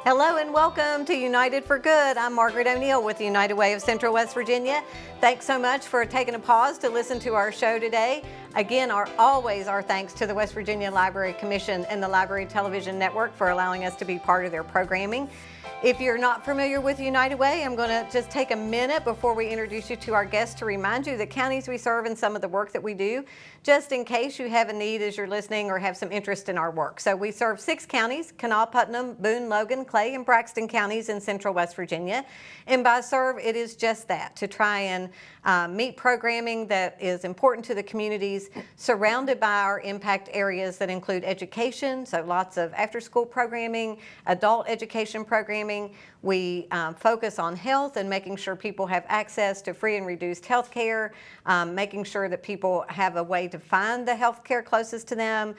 Hello and welcome to United for Good. I'm Margaret O'Neill with the United Way of Central West Virginia. Thanks so much for taking a pause to listen to our show today. Again, always our thanks to the West Virginia Library Commission and the Library Television Network for allowing us to be part of their programming. If you're not familiar with United Way, I'm going to just take a minute before we introduce you to our guests to remind you the counties we serve and some of the work that we do, just in case you have a need as you're listening or have some interest in our work. So we serve 6 counties: Kanawha, Putnam, Boone, Logan, Clay, and Braxton counties in central West Virginia. And by serve, it is just that, to try and meet programming that is important to the communities surrounded by our impact areas that include education, so lots of after-school programming, adult education programming. We focus on health and making sure people have access to free and reduced health care, making sure that people have a way to find the health care closest to them,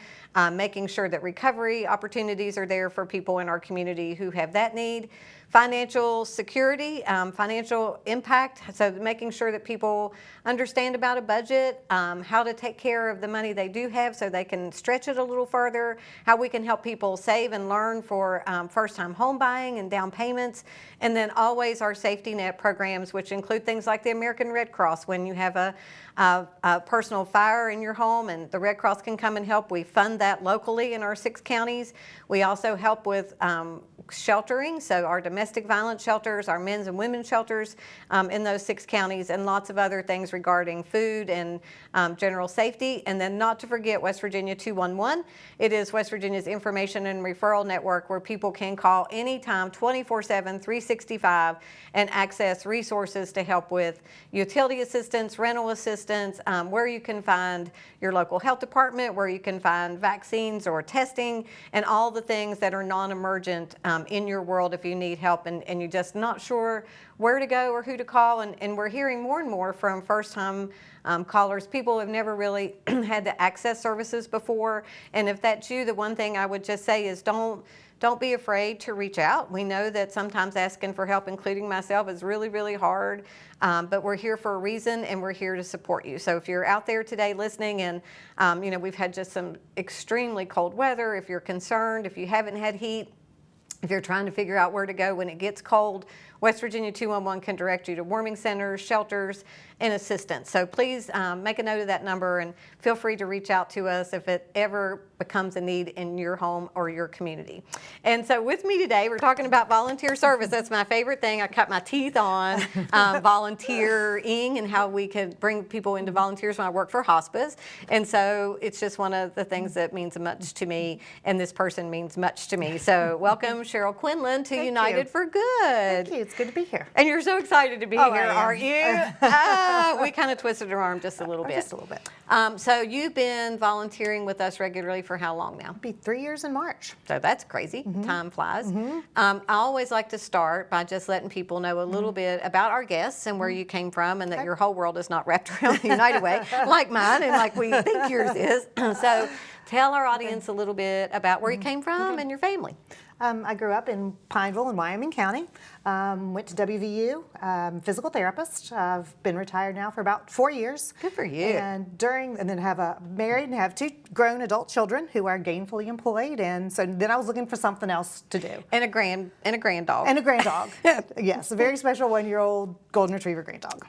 making sure that recovery opportunities are there for people in our community who have that need. Financial security, financial impact, so making sure that people understand about a budget, how to take care of the money they do have so they can stretch it a little further, how we can help people save and learn for first-time home buying and down payments, and then always our safety net programs, which include things like the American Red Cross. When you have a personal fire in your home and the Red Cross can come and help, we fund that locally in our 6 counties. We also help with sheltering, so our domestic violence shelters, our men's and women's shelters in those 6 counties, and lots of other things regarding food and general safety. And then not to forget West Virginia 211. It is West Virginia's information and referral network where people can call anytime, 24/7, 365, and access resources to help with utility assistance, rental assistance, where you can find your local health department, where you can find vaccines or testing, and all the things that are non-emergent in your world if you need help and you're just not sure where to go or who to call. And we're hearing more and more from first-time callers, people who have never really had to access services before. And if that's you, the one thing I would just say is don't be afraid to reach out. We know that sometimes asking for help, including myself, is really, really hard, but we're here for a reason and we're here to support you. So if you're out there today listening and, we've had just some extremely cold weather, if you're concerned, if you haven't had heat, if you're trying to figure out where to go when it gets cold, West Virginia 211 can direct you to warming centers, shelters, and assistance. So please make a note of that number and feel free to reach out to us if it ever becomes a need in your home or your community. And so with me today, we're talking about volunteer service. That's my favorite thing. I cut my teeth on volunteering and how we could bring people into volunteers when I work for hospice. And so it's just one of the things that means much to me, and this person means much to me. So welcome, Cheryl Quinlan, to United for Good. Thank you. It's good to be here. And you're so excited to be here, aren't you? We kind of twisted her arm just a little bit. Just a little bit. So you've been volunteering with us regularly for how long now? It'll be 3 years in March. So that's crazy. Time flies. I always like to start by just letting people know a little bit about our guests and where you came from, and that your whole world is not wrapped around the United Way like mine and like we think yours is. So tell our audience a little bit about where you came from and your family. I grew up in Pineville in Wyoming County, went to WVU, physical therapist. I've been retired now for about 4 years. Good for you. And then married and have 2 grown adult children who are gainfully employed. And so then I was looking for something else to do. And a grand dog. And a grand dog. Yes, a very special 1-year-old golden retriever grand dog.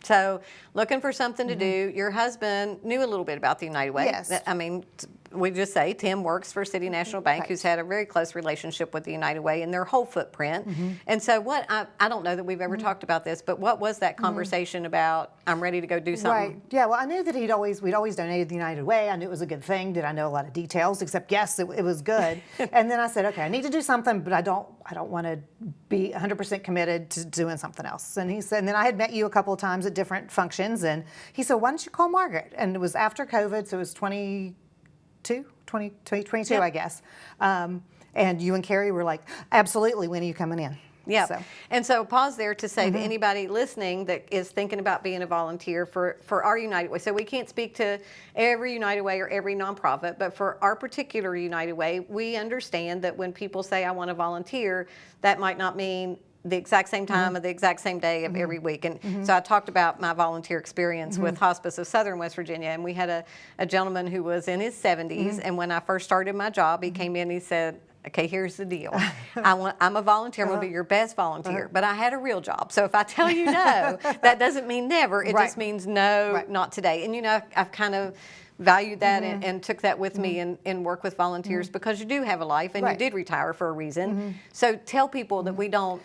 So looking for something to do. Your husband knew a little bit about the United Way. Yes. I mean, we just say Tim works for City National Bank, who's had a very close relationship with the United Way and their whole footprint. And so I don't know that we've ever talked about this, but what was that conversation about? I'm ready to go do something. Right. Yeah. Well, I knew that we'd always donated the United Way. I knew it was a good thing. Did I know a lot of details? Except yes, it was good. And then I said, okay, I need to do something, but I don't want to be 100% committed to doing something else. And he said, and then I had met you a couple of times at different functions, and he said, why don't you call Margaret? And it was after COVID, so it was 2022, I guess. And you and Carrie were like, absolutely, when are you coming in? Yeah. So. And so pause there to say to anybody listening that is thinking about being a volunteer for our United Way. So we can't speak to every United Way or every nonprofit, but for our particular United Way, we understand that when people say, I want to volunteer, that might not mean the exact same time of the exact same day of every week. And so I talked about my volunteer experience with Hospice of Southern West Virginia, and we had a gentleman who was in his 70s, and when I first started my job, he came in, he said, okay, here's the deal. I'm a volunteer. I'm going to be your best volunteer, but I had a real job. So if I tell you no, that doesn't mean never. It just means no, not today. And, I've kind of valued that and took that with me and work with volunteers because you do have a life and you did retire for a reason. So tell people that we don't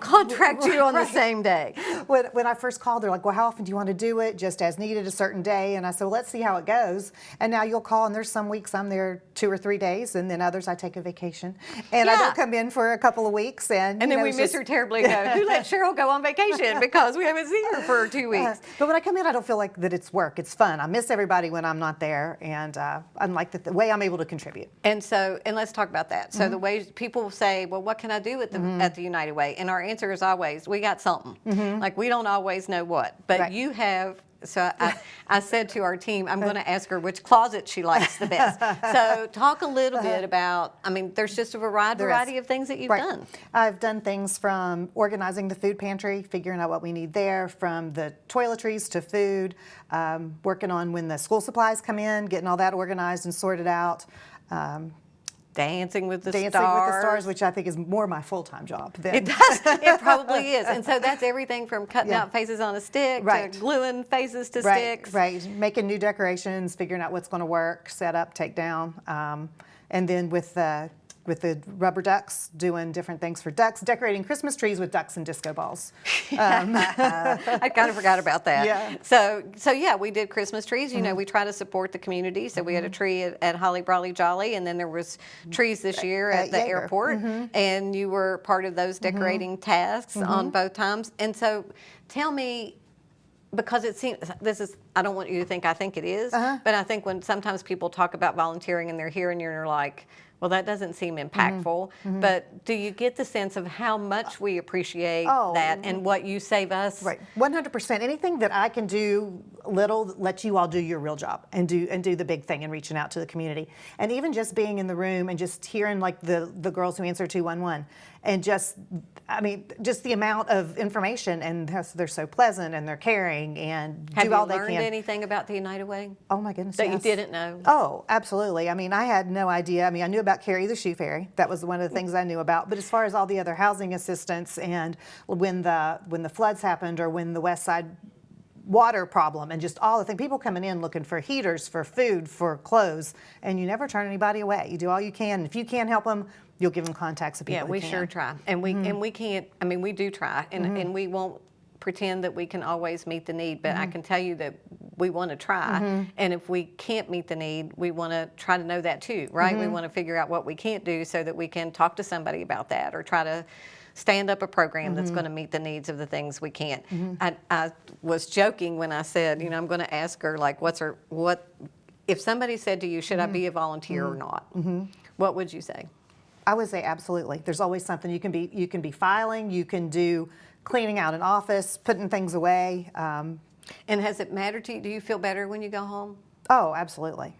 contract you on the same day. When I first called, they're like, well, how often do you want to do it? Just as needed a certain day. And I said, well, let's see how it goes. And now you'll call, and there's some weeks I'm there 2 or 3 days, and then others I take a vacation. And I don't come in for a couple of weeks. And then we miss her terribly and go, who let Cheryl go on vacation because we haven't seen her for 2 weeks. But when I come in, I don't feel like that it's work. It's fun. I miss everybody when I'm not there, and I like the way I'm able to contribute. And let's talk about that. So the way people say, well, what can I do at the United Way? And our answer is always, we got something. Like, we don't always know what, but you have. So I said to our team, I'm going to ask her which closet she likes the best. So talk a little bit about, there's just a variety of things that you've done. I've done things from organizing the food pantry, figuring out what we need there, from the toiletries to food, working on when the school supplies come in, getting all that organized and sorted out. Dancing with the stars, which I think is more my full-time job. It does. It probably is. And so that's everything from cutting out faces on a stick to gluing faces to sticks. Right. Making new decorations, figuring out what's going to work, set up, take down, and then with the rubber ducks, doing different things for ducks, decorating Christmas trees with ducks and disco balls. I kind of forgot about that. Yeah. So yeah, we did Christmas trees. We try to support the community. So we had a tree at Holly Brawley Jolly, and then there was trees this year at the airport, and you were part of those decorating tasks on both times. And so tell me, because it seems, I don't want you to think I think it is, but I think when sometimes people talk about volunteering and they're here and you're like, well, that doesn't seem impactful, but do you get the sense of how much we appreciate that and what you save us? Right, 100%. Anything that I can do little, let you all do your real job and do the big thing and reaching out to the community. And even just being in the room and just hearing like the girls who answer 211 and just the amount of information, and they're so pleasant and they're caring and do all they can. Have you learned anything about the United Way? Oh my goodness, that you didn't know? Oh, absolutely. I had no idea. I knew about Carrie the Shoe Fairy. That was one of the things I knew about. But as far as all the other housing assistance and when the floods happened or when the West Side water problem and just all the things, people coming in looking for heaters, for food, for clothes, and you never turn anybody away. You do all you can. If you can't help them, you'll give them contacts of people who can. Yeah, we sure try. And we can't, we do try, and we won't pretend that we can always meet the need, but I can tell you that we want to try, and if we can't meet the need, we want to try to know that too, right? We want to figure out what we can't do so that we can talk to somebody about that or try to stand up a program that's going to meet the needs of the things we can't. I was joking when I said, I'm going to ask her, like, if somebody said to you, should I be a volunteer or not? What would you say? I would say absolutely. There's always something. You can be filing, you can do cleaning out an office, putting things away. And has it mattered to you? Do you feel better when you go home? Oh, absolutely.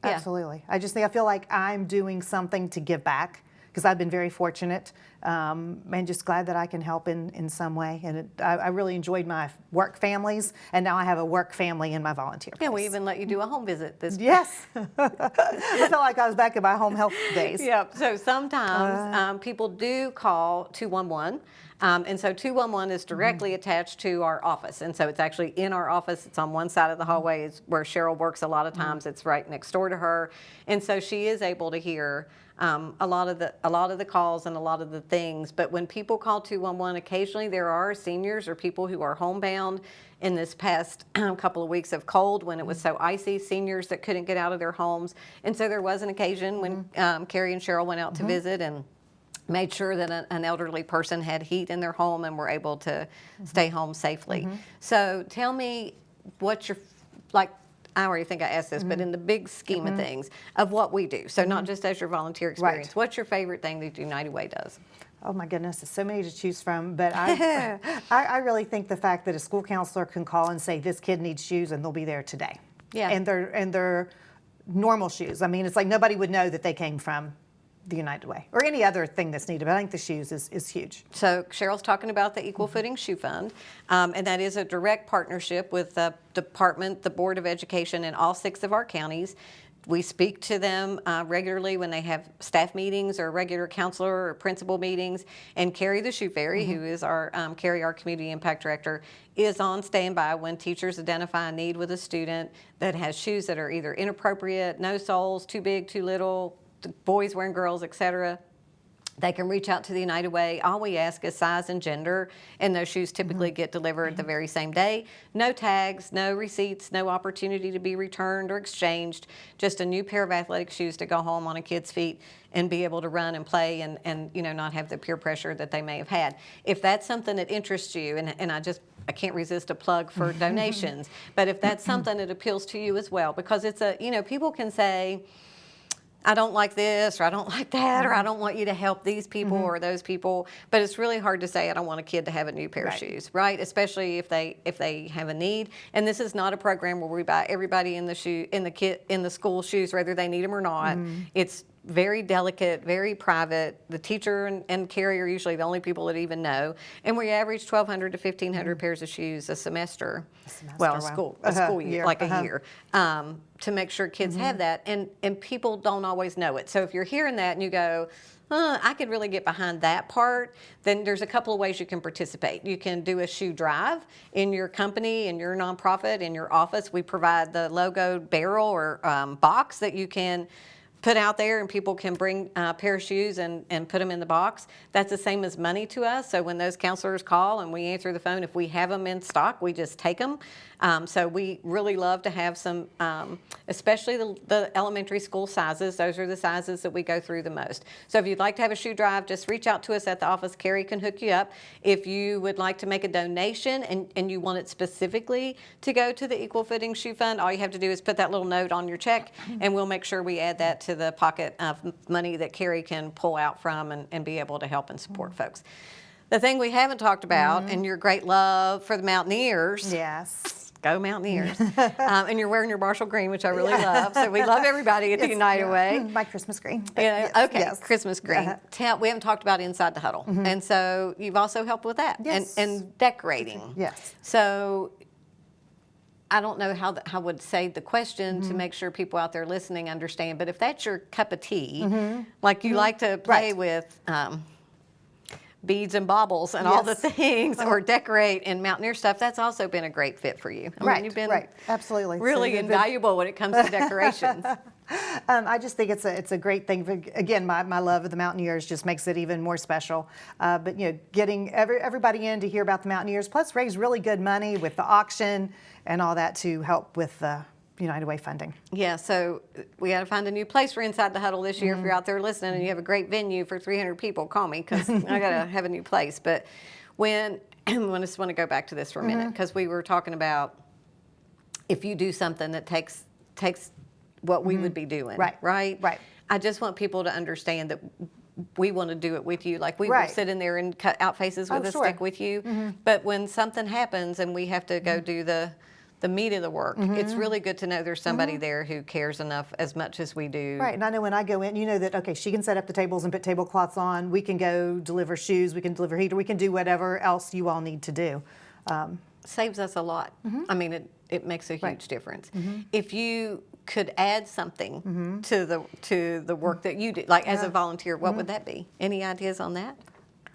Yeah. Absolutely. I feel like I'm doing something to give back because I've been very fortunate and just glad that I can help in some way. And I really enjoyed my work families, and now I have a work family in my volunteer place. Yeah, we even let you do a home visit this Yes. I felt like I was back in my home health days. Yeah, so sometimes people do call 211. And so 211 is directly attached to our office. And so it's actually in our office. It's on one side of the hallway. It's where Cheryl works a lot of times. It's right next door to her. And so she is able to hear a lot of the calls and a lot of the things. But when people call 211, occasionally there are seniors or people who are homebound. In this past couple of weeks of cold, when it was so icy, seniors that couldn't get out of their homes. And so there was an occasion when Carrie and Cheryl went out to visit and made sure that an elderly person had heat in their home and were able to stay home safely. So tell me what you're, like, I already think I asked this, but in the big scheme of things, of what we do. So not just as your volunteer experience. Right. What's your favorite thing that United Way does? Oh my goodness, there's so many to choose from, but I really think the fact that a school counselor can call and say, this kid needs shoes, and they'll be there today. Yeah. And they're normal shoes. It's like nobody would know that they came from the United Way or any other thing that's needed, but I think the shoes is huge. So Cheryl's talking about the Equal Footing Shoe Fund, and that is a direct partnership with the department, the Board of Education in all 6 of our counties. We speak to them regularly when they have staff meetings or regular counselor or principal meetings. And Carrie the Shoe Fairy, who is our Carrie, our community impact director, is on standby when teachers identify a need with a student that has shoes that are either inappropriate, no soles, too big, too little, boys wearing girls, etc. They can reach out to the United Way. All we ask is size and gender, and those shoes typically get delivered the very same day. No tags, no receipts, no opportunity to be returned or exchanged, just a new pair of athletic shoes to go home on a kid's feet and be able to run and play and not have the peer pressure that they may have had. If that's something that interests you, and I can't resist a plug for donations, but if that's something that appeals to you as well, because it's people can say, I don't like this, or I don't like that, or I don't want you to help these people or those people. But it's really hard to say I don't want a kid to have a new pair of shoes, right? Especially if they have a need. And this is not a program where we buy everybody in the school shoes, whether they need them or not. It's very delicate, very private. The teacher and Carrie are usually the only people that even know. And we average 1,200 to 1,500 pairs of shoes a semester. A school year, like a year. To make sure kids have that, and people don't always know it. So if you're hearing that and you go, I could really get behind that part, then there's a couple of ways you can participate. You can do a shoe drive in your company, in your nonprofit, in your office. We provide the logoed barrel or box that you can put out there, and people can bring a pair of shoes and put them in the box. That's the same as money to us. So when those counselors call and we answer the phone, if we have them in stock, we just take them. So we really love to have some, especially the elementary school sizes. Those are the sizes that we go through the most. So if you'd like to have a shoe drive, just reach out to us at the office. Carrie can hook you up. If you would like to make a donation and you want it specifically to go to the Equal Footing Shoe Fund, all you have to do is put that little note on your check, and we'll make sure we add that to the pocket of money that Carrie can pull out from and be able to help and support folks. The thing we haven't talked about, and your great love for the Mountaineers. Yes. Go Mountaineers. And you're wearing your Marshall green, which I really love. So we love everybody at the United Way. My Christmas green. Christmas green. We haven't talked about Inside the Huddle. And so you've also helped with that. Yes. And decorating. Yes. So I don't know how I would say the question to make sure people out there listening understand, but if that's your cup of tea, like you like to play with beads and baubles and all the things, or decorate and Mountaineer stuff, that's also been a great fit for you. I mean, you've been absolutely really invaluable when it comes to decorations. I just think it's a great thing. Again, my love of the Mountaineers just makes it even more special. But getting everybody in to hear about the Mountaineers, plus raise really good money with the auction and all that to help with the United Way funding. Yeah, so we got to find a new place for Inside the Huddle this year. If you're out there listening and you have a great venue for 300 people, call me, because I got to have a new place. But I just want to go back to this for a minute, because we were talking about if you do something that takes what we would be doing, right? I just want people to understand that we want to do it with you. Like we will sit in there and cut out faces with a stick with you. But when something happens and we have to go do the meat of the work, it's really good to know there's somebody there who cares enough as much as we do. Right, and I know when I go in, that, okay, she can set up the tables and put tablecloths on. We can go deliver shoes. We can deliver heater. We can do whatever else you all need to do. Saves us a lot. I mean, it makes a huge difference. If you could add something to the work that you do, like as a volunteer, what would that be? Any ideas on that?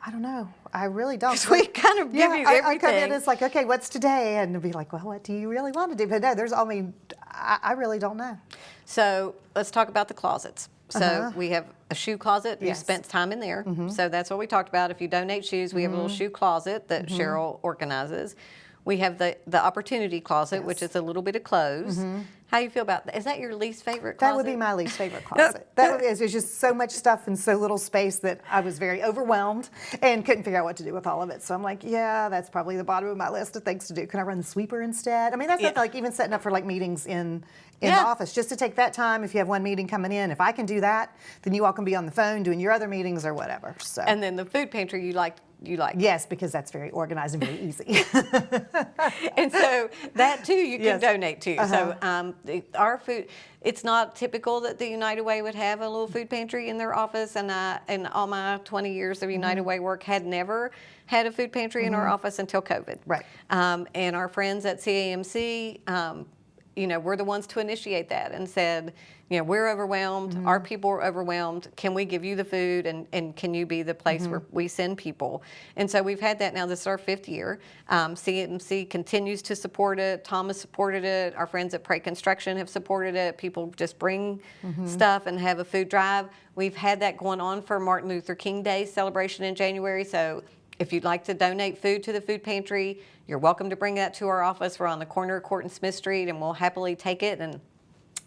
I don't know. I really don't. Because we kind of give you everything. I come in, it's like, okay, what's today? And be like, well, what do you really want to do? But no, I really don't know. So let's talk about the closets. So we have a shoe closet. You spent time in there. So that's what we talked about. If you donate shoes, we have a little shoe closet that Cheryl organizes. We have the opportunity closet, which is a little bit of clothes. How do you feel about that? Is that your least favorite closet? That would be my least favorite closet. There's just so much stuff in so little space that I was very overwhelmed and couldn't figure out what to do with all of it. So I'm like, yeah, that's probably the bottom of my list of things to do. Can I run the sweeper instead? I mean, that's not like even setting up for like meetings in the office, just to take that time if you have one meeting coming in. If I can do that, then you all can be on the phone doing your other meetings or whatever. So. And then the food pantry you like. Yes, because that's very organized and very easy. And so that too you can donate to. So our food, it's not typical that the United Way would have a little food pantry in their office, and in all my 20 years of United Way work had never had a food pantry in our office until COVID. Right. And our friends at CAMC we're the ones to initiate that and said, we're overwhelmed, our people are overwhelmed, can we give you the food, and can you be the place where we send people? And so we've had that now, this is our 5th year. CMC continues to support it, Tom has supported it, our friends at Pray Construction have supported it, people just bring stuff and have a food drive. We've had that going on for Martin Luther King Day celebration in January, so if you'd like to donate food to the food pantry, you're welcome to bring that to our office. We're on the corner of Court and Smith Street, and we'll happily take it and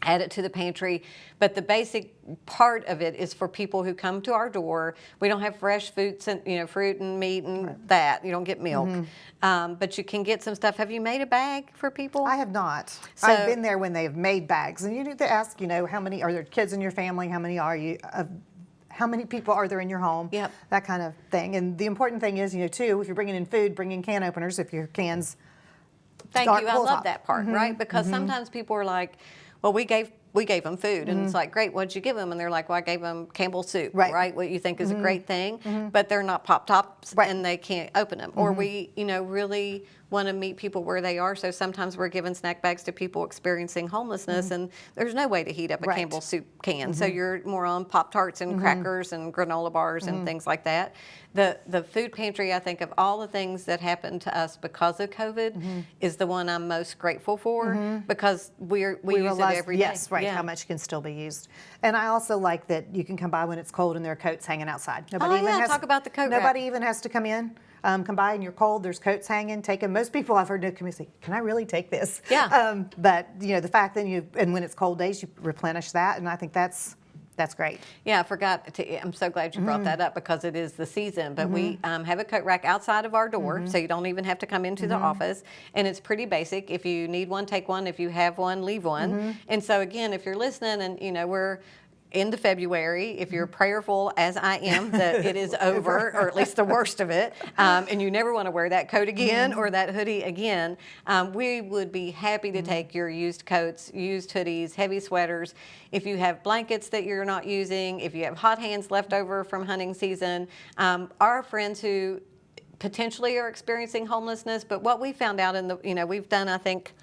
add it to the pantry. But the basic part of it is for people who come to our door. We don't have fresh foods and fruit and meat and that. You don't get milk, but you can get some stuff. Have you made a bag for people? I have not. I've been there when they've made bags, and you need to ask, how many are there kids in your family? How many are you? How many people are there in your home? Yep. That kind of thing. And the important thing is, too, if you're bringing in food, bring in can openers if your cans. Thank you. I love that part, right? Because sometimes people are like, well, we gave them food, and it's like, great, what'd you give them? And they're like, well, I gave them Campbell's soup, right? What you think is a great thing, but they're not Pop Tops, and they can't open them. Or we, really want to meet people where they are, so sometimes we're giving snack bags to people experiencing homelessness, and there's no way to heat up a Campbell's soup can, so you're more on Pop-Tarts and crackers and granola bars and things like that. The food pantry, I think, of all the things that happened to us because of COVID, is the one I'm most grateful for, because we use realize, it every day. Yes, right, how much can still be used. And I also like that you can come by when it's cold and there are coats hanging outside. Talk about the coat rack. Nobody even has to come in. Come by and you're cold, there's coats hanging, take them. Most people I've heard come and say, can I really take this? Yeah. But the fact that and when it's cold days, you replenish that, and I think that's great. Yeah, I forgot I'm so glad you brought that up, because it is the season. But we have a coat rack outside of our door, so you don't even have to come into the office. And it's pretty basic. If you need one, take one. If you have one, leave one. And so again, if you're listening and we're into February, if you're prayerful, as I am, that it is over, or at least the worst of it, and you never want to wear that coat again or that hoodie again, we would be happy to take your used coats, used hoodies, heavy sweaters. If you have blankets that you're not using, if you have hot hands left over from hunting season, our friends who potentially are experiencing homelessness, but what we found out we've done, I think,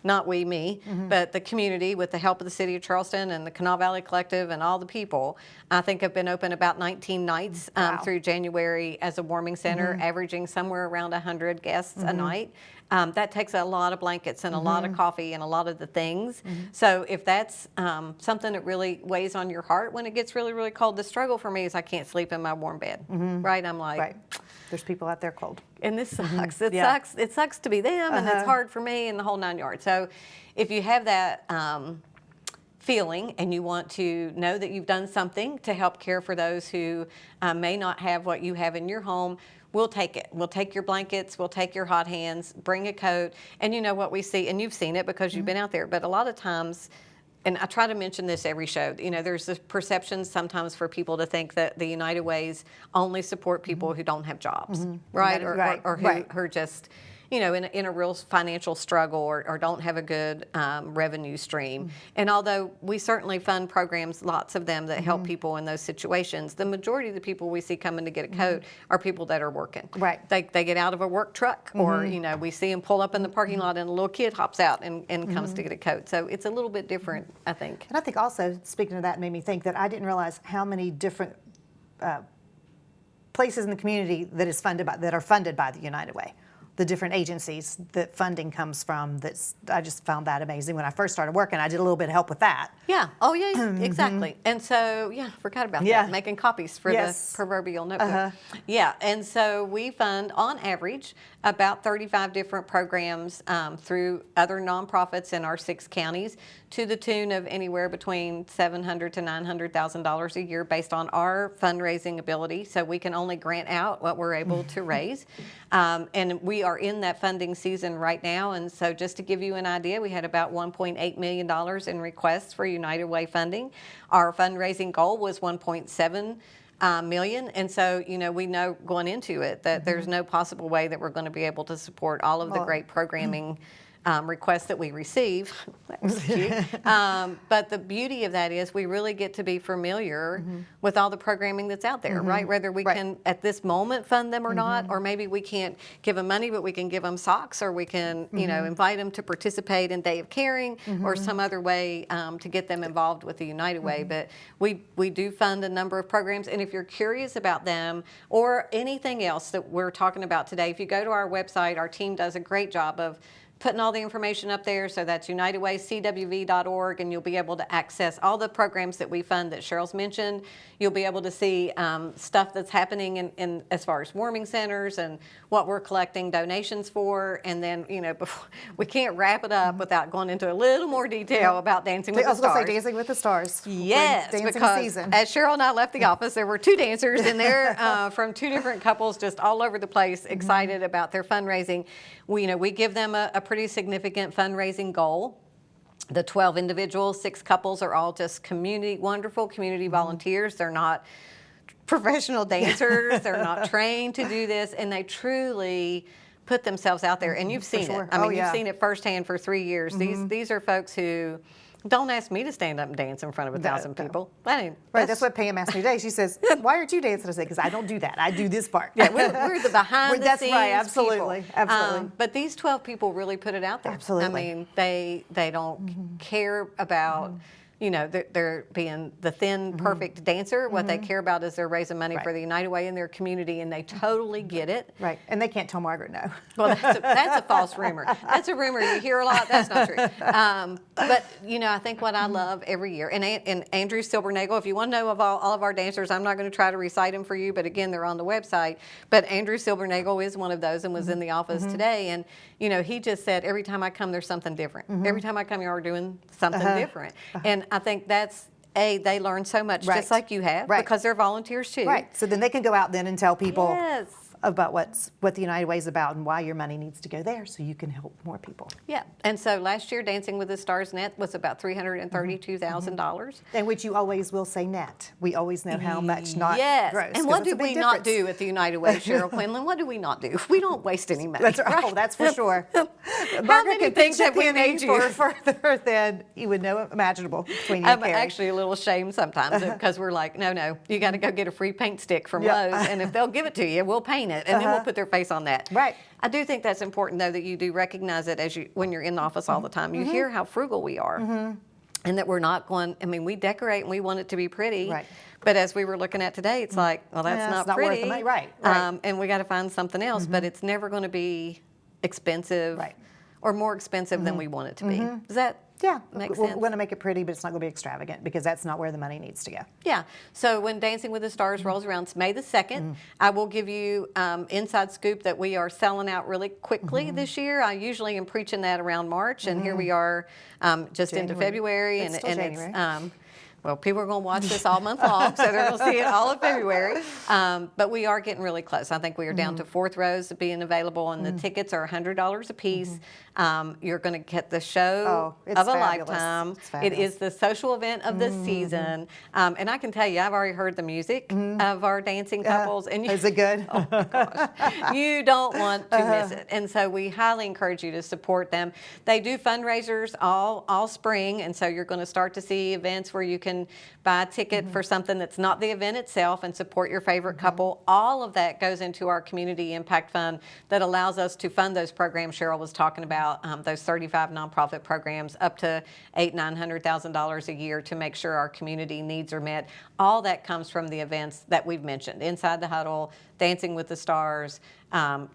not me, but the community, with the help of the City of Charleston and the Kanawha Valley Collective and all the people, I think have been open about 19 nights through January as a warming center, averaging somewhere around 100 guests a night. That takes a lot of blankets and a lot of coffee and a lot of the things. So if that's something that really weighs on your heart when it gets really, really cold, the struggle for me is I can't sleep in my warm bed, right? I'm like... Right. There's people out there cold. And this sucks. It sucks to be them, and it's hard for me, and the whole 9 yards. So if you have that feeling and you want to know that you've done something to help care for those who may not have what you have in your home, we'll take it. We'll take your blankets, we'll take your hot hands, bring a coat. And what we see, and you've seen it because you've been out there, but a lot of times, and I try to mention this every show, there's this perception sometimes for people to think that the United Ways only support people who don't have jobs, right? Or who are just, in a real financial struggle, or don't have a good revenue stream. And although we certainly fund programs, lots of them, that help people in those situations, the majority of the people we see coming to get a coat are people that are working. Right. They get out of a work truck, or we see them pull up in the parking lot and a little kid hops out and comes to get a coat. So it's a little bit different, I think. And I think also, speaking of that, made me think that I didn't realize how many different places in the community that are funded by the United Way. The different agencies that funding comes from. I just found that amazing. When I first started working, I did a little bit of help with that. Yeah. Oh, yeah, exactly. And so, forgot about that, making copies for the proverbial notebook. Yeah, and so we fund, on average, about 35 different programs through other nonprofits in our 6 counties, to the tune of anywhere between $700,000 to $900,000 a year, based on our fundraising ability. So we can only grant out what we're able to raise. And we are in that funding season right now. And so just to give you an idea, we had about $1.8 million in requests for United Way funding. Our fundraising goal was $1.7 million. And so, we know going into it that there's no possible way that we're going to be able to support all of the great programming requests that we receive. That was cute. But the beauty of that is we really get to be familiar with all the programming that's out there, right? Whether we can, at this moment, fund them or not, or maybe we can't give them money, but we can give them socks, or we can, you know, invite them to participate in Day of Caring, or some other way to get them involved with the United Way. But we do fund a number of programs, and if you're curious about them or anything else that we're talking about today, if you go to our website, our team does a great job of putting all the information up there. So that's unitedwaycwv.org, and you'll be able to access all the programs that we fund that Cheryl's mentioned. You'll be able to see stuff that's happening in as far as warming centers and what we're collecting donations for. And then, you know, before, we can't wrap it up without going into a little more detail about Dancing with the Stars. I was going to say Dancing with the Stars. Yes, because season. As Cheryl and I left the office, there were 2 dancers in there from 2 different couples, just all over the place, excited about their fundraising. We give them a pretty significant fundraising goal. The 12 individuals, 6 couples are all just wonderful community volunteers. They're not professional dancers. They're not trained to do this, and they truly put themselves out there. And you've seen it. I mean, you've seen it firsthand for 3 years. These are folks who don't ask me to stand up and dance in front of 1,000 people. That's what Pam asked me today. She says, "Why aren't you dancing?" I said, "Because I don't do that. I do this part." Yeah, we're the behind the That's scenes right. Absolutely, people. Absolutely. But these 12 people really put it out there. Absolutely. I mean, they don't care about. You know, they're being the thin, perfect dancer. What they care about is they're raising money for the United Way in their community, and they totally get it. Right, and they can't tell Margaret no. Well, that's a false rumor. That's a rumor you hear a lot. That's not true. But, you know, I think what I love every year, and Andrew Silbernagel, if you want to know of all of our dancers, I'm not going to try to recite them for you, but again, they're on the website. But Andrew Silbernagel is one of those and was in the office today, and, you know, he just said, every time I come, there's something different. Every time I come, you're doing something different. And I think that's, they learn so much, just like you have, because they're volunteers too. Right, so then they can go out then and tell people Yes. about what the United Way is about and why your money needs to go there so you can help more people. Yeah, and so last year, Dancing with the Stars net was about $332,000. And which you always will say net. We always know how much not gross. And what do we not do at the United Way, Cheryl Quinlan? What do we not do? We don't waste any money. That's right. Oh, that's for sure. How many things have we made you? For further than you would know imaginable between you and I'm Carrie. actually a little ashamed sometimes because we're like, no, you got to go get a free paint stick from Lowe's, and if they'll give it to you, we'll paint it, and then we'll put their face on that. Right. I do think that's important, though, that you do recognize it when you're in the office all the time. You hear how frugal we are, and that we're not going. I mean, we decorate and we want it to be pretty. Right. But as we were looking at today, it's like, well, that's it's not worth pretty. the money. Right. And we got to find something else. But it's never going to be expensive, or more expensive than we want it to be. Does that? Yeah, Makes we sense. want to make it pretty, but it's not going to be extravagant because that's not where the money needs to go. Yeah. So when Dancing with the Stars rolls around, it's May the 2nd. I will give you inside scoop that we are selling out really quickly this year. I usually am preaching that around March, and here we are just into February. It's still January. Well, people are going to watch this all month long, so they're going to see it all of February. But we are getting really close. I think we are down to 4th rows being available, and the tickets are $100 a piece. You're going to get the show of a lifetime. It is the social event of the season. And I can tell you, I've already heard the music of our dancing couples. And is it good? Oh my gosh. You don't want to miss it. And so we highly encourage you to support them. They do fundraisers all spring, and so you're going to start to see events where you can buy a ticket for something that's not the event itself and support your favorite couple. All of that goes into our community impact fund that allows us to fund those programs Cheryl was talking about, those 35 nonprofit programs, up to $800,000-900,000 a year to make sure our community needs are met. All that comes from the events that we've mentioned: Inside the Huddle, Dancing with the Stars.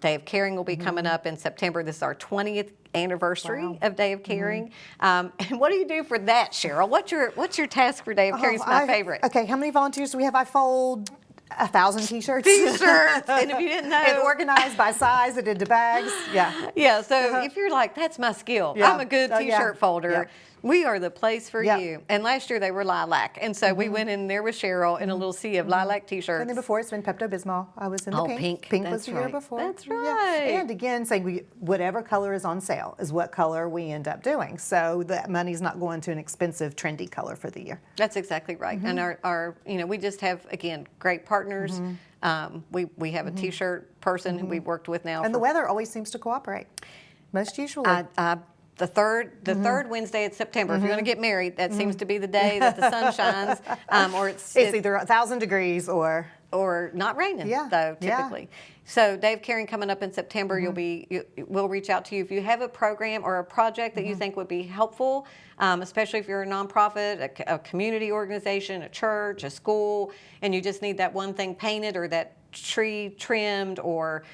Day of Caring will be coming up in September. This is our 20th anniversary of Day of Caring. And what do you do for that, Cheryl? What's your task for Day of Caring? It's my favorite. Okay, how many volunteers do we have? I fold 1,000 T-shirts. T-shirts, and if you didn't know, and organized by size and into bags. Yeah. So if you're like, that's my skill. I'm a good T-shirt folder. We are the place for you. And last year they were lilac, and so we went in there with Cheryl in a little sea of lilac T-shirts. And then before it's been Pepto-Bismol. I was in the pink. Pink was the year before. That's right. And again, saying whatever color is on sale is what color we end up doing. So that money's not going to an expensive, trendy color for the year. That's exactly right. And our we just have, again, great partners. We have a T-shirt person who we've worked with now. And the weather always seems to cooperate. Most usually. I the third Wednesday in September. If you're going to get married, that seems to be the day that the sun shines, or it's either 1,000 degrees or not raining, though, typically. So Day of Caring coming up in September, we'll reach out to you if you have a program or a project that you think would be helpful, especially if you're a nonprofit, a community organization, a church, a school, and you just need that one thing painted or that tree trimmed or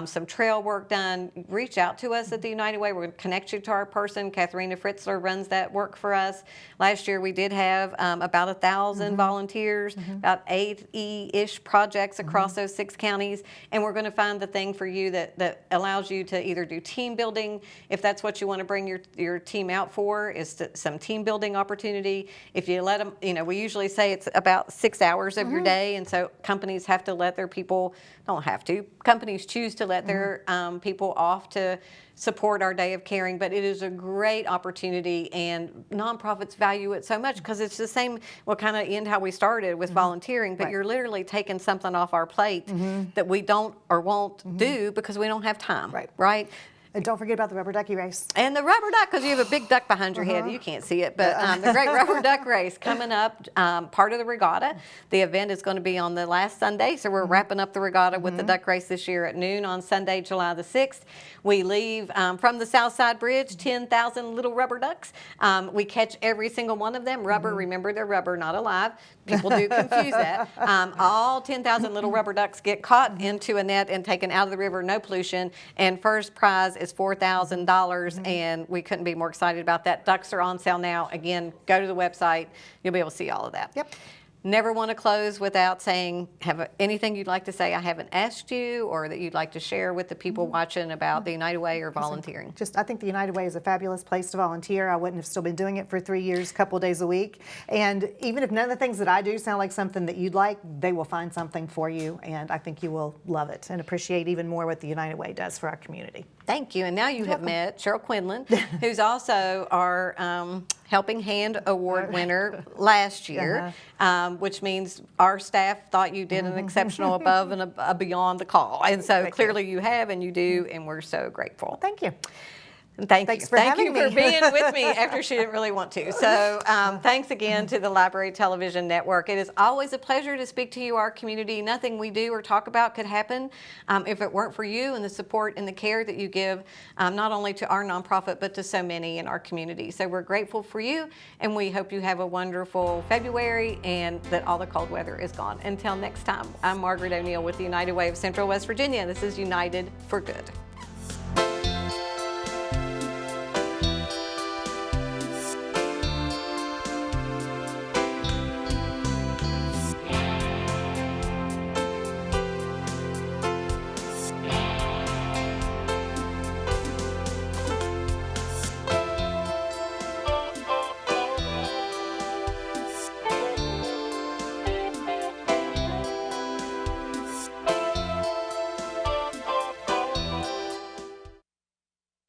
some trail work done. Reach out to us at the United Way. We're going to connect you to our person. Katharina Fritzler runs that work for us. Last year we did have about 1,000 volunteers, about 80-ish projects across those 6 counties, and we're going to find the thing for you that allows you to either do team building, if that's what you want to bring your team out for, is some team building opportunity. If you let them, we usually say it's about 6 hours of your day, and so companies have to let their people, don't have to, companies choose to let their people off to support our Day of Caring, but it is a great opportunity, and nonprofits value it so much because it's the same. We'll kind of end how we started with volunteering, but you're literally taking something off our plate that we don't or won't do because we don't have time, right? And don't forget about the rubber ducky race. And the rubber duck, because you have a big duck behind your head. You can't see it, but the great rubber duck race coming up, part of the regatta. The event is going to be on the last Sunday, so we're wrapping up the regatta with the duck race this year at noon on Sunday, July the 6th. We leave from the Southside Bridge, 10,000 little rubber ducks. We catch every single one of them. Rubber, remember they're rubber, not alive. People do confuse that. All 10,000 little rubber ducks get caught into a net and taken out of the river, no pollution, and first prize is $4,000, and we couldn't be more excited about that. Ducks are on sale now. Again, go to the website. You'll be able to see all of that. Yep. Never want to close without saying, anything you'd like to say I haven't asked you, or that you'd like to share with the people watching about the United Way or volunteering? I think the United Way is a fabulous place to volunteer. I wouldn't have still been doing it for 3 years, a couple of days a week. And even if none of the things that I do sound like something that you'd like, they will find something for you, and I think you will love it and appreciate even more what the United Way does for our community. Thank you. And now you have met Cheryl Quinlan, who's also our Helping Hand Award winner last year, which means our staff thought you did an exceptional above and beyond the call. And so clearly you have, and you do, and we're so grateful. Well, thank you. Thanks for being with me after she didn't really want to. So thanks again to the Library Television Network. It is always a pleasure to speak to you, our community. Nothing we do or talk about could happen if it weren't for you and the support and the care that you give, not only to our nonprofit, but to so many in our community. So we're grateful for you, and we hope you have a wonderful February and that all the cold weather is gone. Until next time, I'm Margaret O'Neill with the United Way of Central West Virginia. This is United for Good.